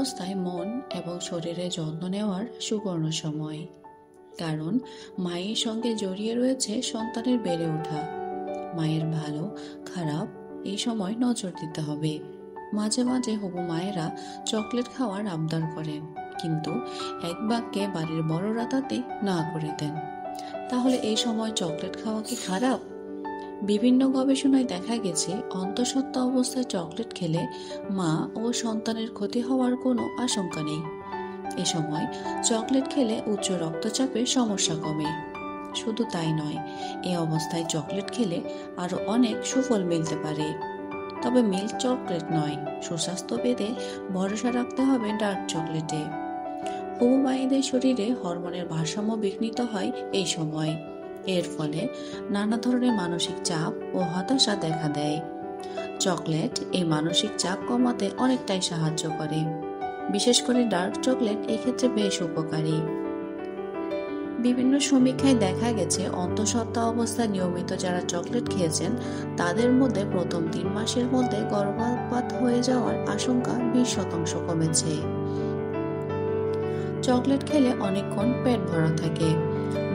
গর্ভাবস্থায় মন এবং শরীরের যত্ন নেওয়ার সুবর্ণ সময়, কারণ মায়ের সঙ্গে জড়িয়ে রয়েছে সন্তানের বেড়ে ওঠা। মায়ের ভালো খারাপ এই সময় নজর দিতে হবে। মাঝে মাঝে হবু মায়েরা চকলেট খাওয়ার আবদার করেন, কিন্তু এক বাক্যে বাড়ির বড়রা তাতে না করে দেন। তাহলে এই সময় চকলেট খাওয়া কি খারাপ? বিভিন্ন গবেষণায় দেখা গেছে অন্তঃসত্ত্বা অবস্থায় চকলেট খেলে মা ও সন্তানের ক্ষতি হওয়ার কোনো আশঙ্কা নেই। এ সময় চকলেট খেলে উচ্চ রক্তচাপের সমস্যা কমে। শুধু তাই নয়, এ অবস্থায় চকলেট খেলে আরো অনেক সুফল মিলতে পারে। তবে মিল্ক চকলেট নয়, সুস্বাস্থ্য পেতে ভরসা রাখতে হবে ডার্ক চকলেটে। হবু মায়েদের শরীরে হরমোনের ভারসাম্য বিঘ্নিত হয় এই সময়। এর ফলে নানা ধরনের মানসিক চাপ ও হতাশা দেখা দেয়। চকলেট এই মানসিক চাপ কমাতে অনেকটাই সাহায্য করে। বিশেষ করে ডার্ক চকলেট এক্ষেত্রে বেশ উপকারী। বিভিন্ন সমীক্ষায় দেখা গেছে অন্তঃসত্ত্বা অবস্থায় নিয়মিত যারা চকলেট খেয়েছেন তাদের মধ্যে প্রথম 3 মাসের মধ্যে গর্ভপাত হয়ে যাওয়ার আশঙ্কা 20% কমেছে। চকলেট খেলে অনেকক্ষণ পেট ভরা থাকে।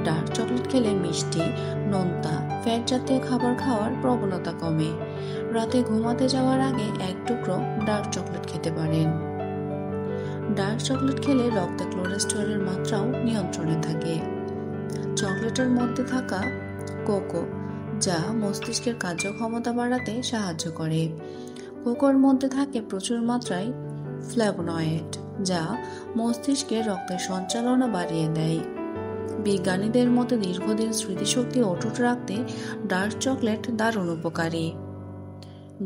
ডার্ক চকলেট খেলে মিষ্টি, নোনতা, ফ্যাট জাতীয় খাবার খাওয়ার প্রবণতা কমে। রাতে ঘুমাতে যাওয়ার আগে এক টুকরো ডার্ক চকলেট খেতে পারেন। ডার্ক চকলেট খেলে রক্তে কোলেস্টেরলের মাত্রাও নিয়ন্ত্রণে থাকে। চকলেটের মধ্যে থাকা কোকো, যা মস্তিষ্কের কার্যক্ষমতা বাড়াতে সাহায্য করে। কোকোর মধ্যে থাকে প্রচুর মাত্রায় ফ্ল্যাভোনয়েড, যা মস্তিষ্কের রক্তের সঞ্চালন বাড়িয়ে দেয়। বিজ্ঞানীদের মতে দীর্ঘদিন স্মৃতিশক্তি অটুট রাখতে ডার্ক চকলেট দারুণ উপকারী।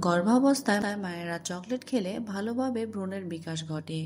গর্ভাবস্থায় মায়েরা চকলেট খেলে ভালোভাবে ভ্রূণের বিকাশ ঘটে।